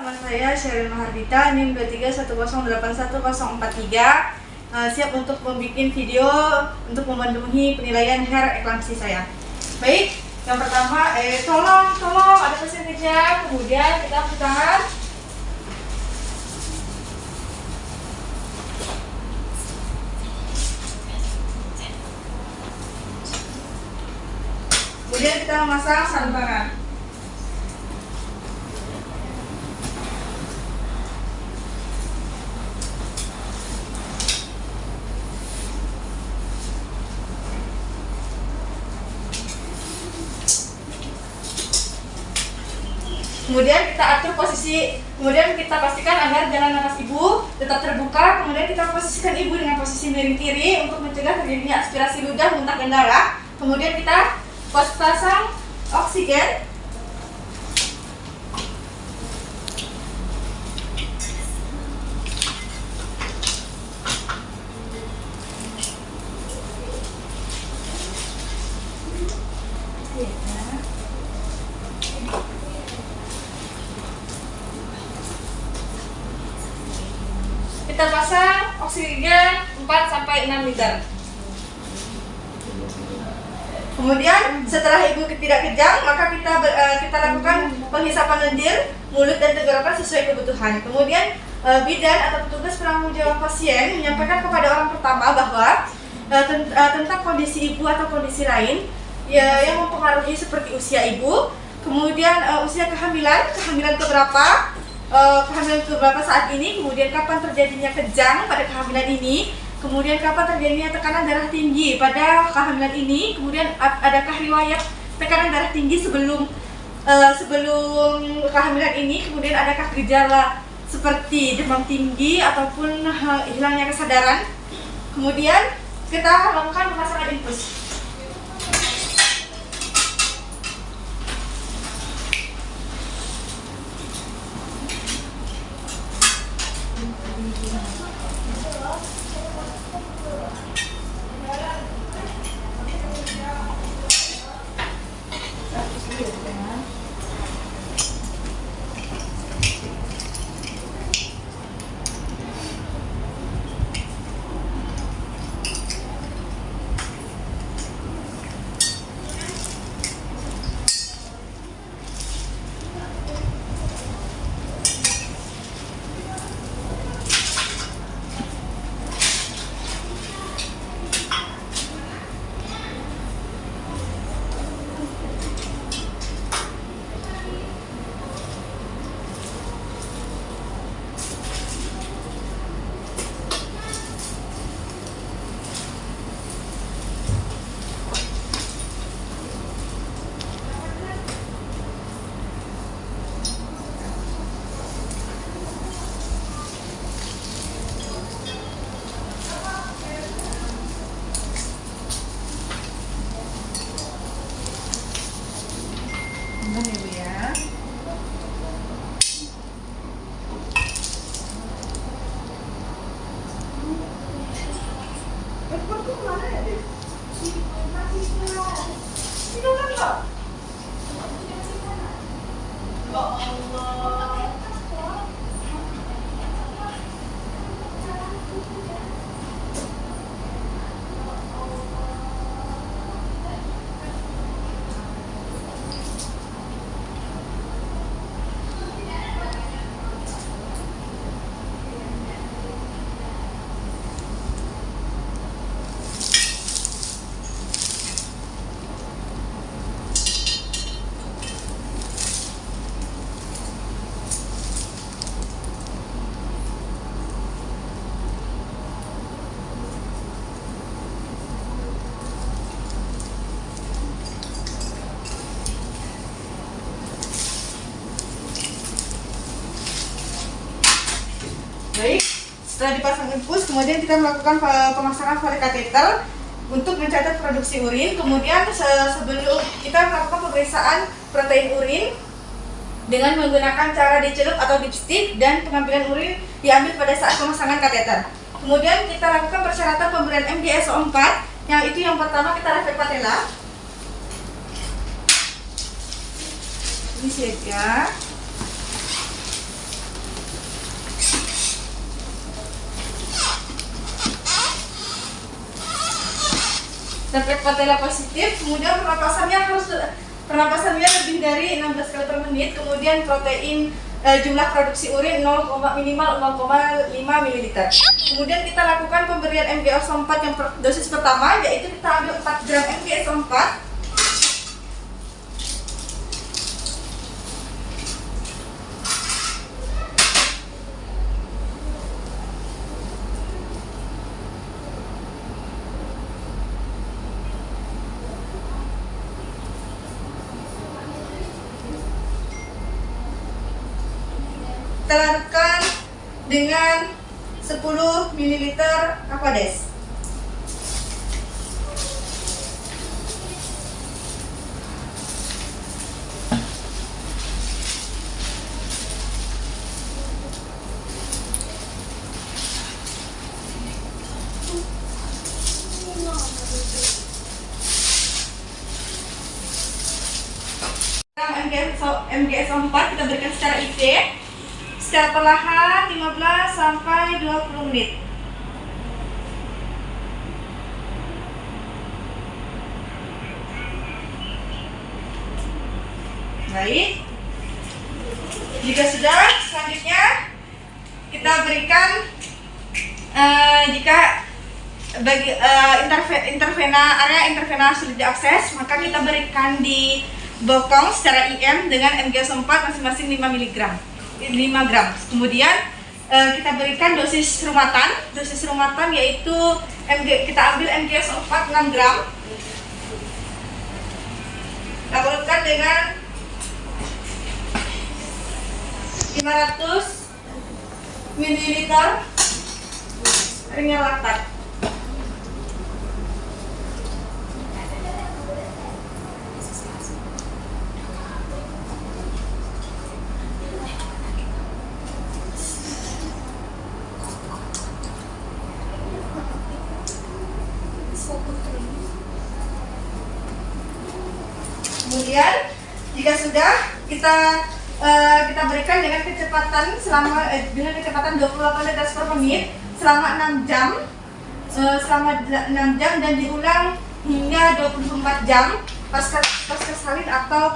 Nama saya Sheryl Mahardita, NIM 231081043. Siap untuk membuat video untuk memenuhi penilaian hair eklamsi saya. Baik, yang pertama, tolong ada pasien kejang, kemudian kita angkat tangan. Kemudian kita memasang sarung tangan. Kemudian kita atur posisi, kemudian kita pastikan agar jalan napas ibu tetap terbuka. Kemudian kita posisikan ibu dengan posisi miring kiri untuk mencegah terjadinya aspirasi ludah, muntah, dan darah. Kemudian kita pasang oksigen. Kita pasang oksigen 4-6 liter. Kemudian setelah ibu tidak kejang, maka kita lakukan penghisapan lendir, mulut, dan tenggorokan sesuai kebutuhan. Kemudian bidan atau petugas penanggung jawab pasien menyampaikan kepada orang pertama bahwa tentang kondisi ibu atau kondisi lain yang mempengaruhi seperti usia ibu, kemudian usia kehamilan keberapa, kehamilan keberapa saat ini, kemudian kapan terjadinya kejang pada kehamilan ini, kemudian kapan terjadinya tekanan darah tinggi pada kehamilan ini, kemudian adakah riwayat tekanan darah tinggi sebelum kehamilan ini, kemudian adakah gejala seperti demam tinggi ataupun hilangnya kesadaran. Kemudian kita lakukan pemasangan infus. Ibu ya. Baik, setelah dipasang infus, kemudian kita melakukan pemasangan Foley kateter untuk mencatat produksi urin. Kemudian sebelum kita melakukan pemeriksaan protein urin dengan menggunakan cara dicelup atau dipstick, dan pengambilan urin diambil pada saat pemasangan kateter. Kemudian kita lakukan persyaratan pemberian MDSO4, yang pertama kita refleks patella. Ini siaga. sampai patella positif. Kemudian pernapasannya lebih dari 16 kali per menit. Kemudian protein jumlah produksi urin minimal 0,5 ml. Kemudian kita lakukan pemberian MgSO4 yang dosis pertama, yaitu kita ambil 4 gram MgSO4. Kita larutkan dengan 10 ml Aquades. MgSO4 kita berikan secara IV secara perlahan 15 sampai 20 menit. Baik. Jika sudah, selanjutnya kita berikan jika bagi area intervena sulit diakses, maka kita berikan di bokong secara IM dengan MgSO4 masing-masing 5 gram. Kemudian kita berikan dosis rumatan yaitu kita ambil MgSO4 6 gram. Kita larutkan dengan 500 ml ringan laktat. Kemudian jika sudah kita berikan dengan kecepatan 28 liter per menit selama 6 jam dan diulang hingga 24 jam pasca salin atau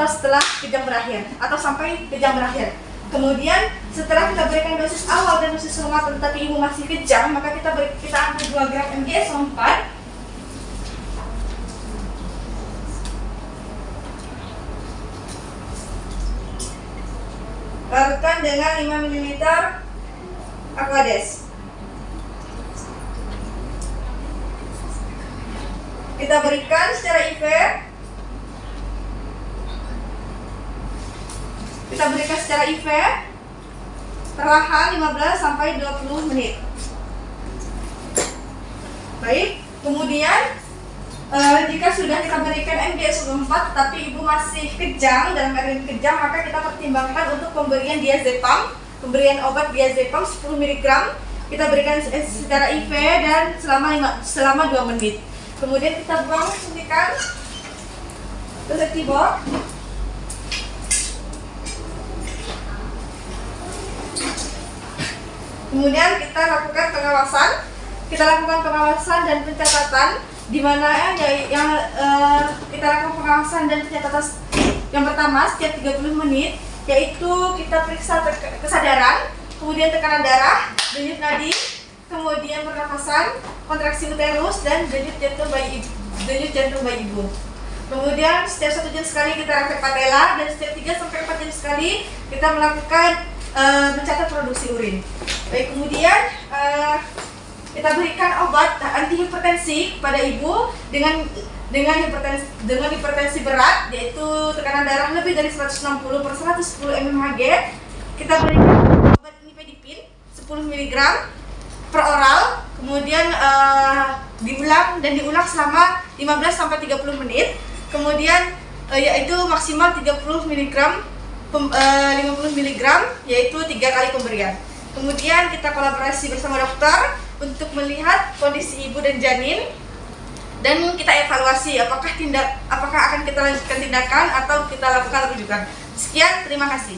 setelah kejang berakhir atau sampai kejang berakhir. Kemudian setelah kita berikan dosis awal dan dosis rumatan tetapi ibu masih kejang, maka kita ambil 2 gram MgSO4. Larutkan dengan 5 ml Aquades. Kita berikan secara IV. Perlahan 15 sampai 20 menit. Baik, kemudian jika sudah kita berikan MgSO4 tapi ibu masih kejang, dalam keadaan kejang, maka kita pertimbangkan untuk pemberian diazepam, pemberian obat diazepam 10 mg. Kita berikan secara IV dan selama 2 menit. Kemudian kita buang suntikan ke setibor. Kemudian kita lakukan pengawasan dan pencatatan, di mana kita lakukan pengawasan dan pencatatan yang pertama setiap 30 menit, yaitu kita periksa kesadaran, kemudian tekanan darah, denyut nadi, kemudian pernafasan, kontraksi uterus, dan denyut jantung bayi ibu. Kemudian setiap 1 jam sekali kita rapid patella, dan setiap 3 sampai 4 jam sekali kita melakukan mencatat produksi urin. Baik, kemudian kita berikan obat antihipertensi kepada ibu dengan hipertensi berat, yaitu tekanan darah lebih dari 160/110 mmHg. Kita berikan obat nifedipin 10 mg per oral, kemudian diulang selama 15 sampai 30 menit. Kemudian yaitu maksimal 30 mg 50 mg, yaitu 3 kali pemberian. Kemudian kita kolaborasi bersama dokter untuk melihat kondisi ibu dan janin, dan kita evaluasi apakah akan kita lanjutkan tindakan atau kita lakukan rujukan. Sekian, terima kasih.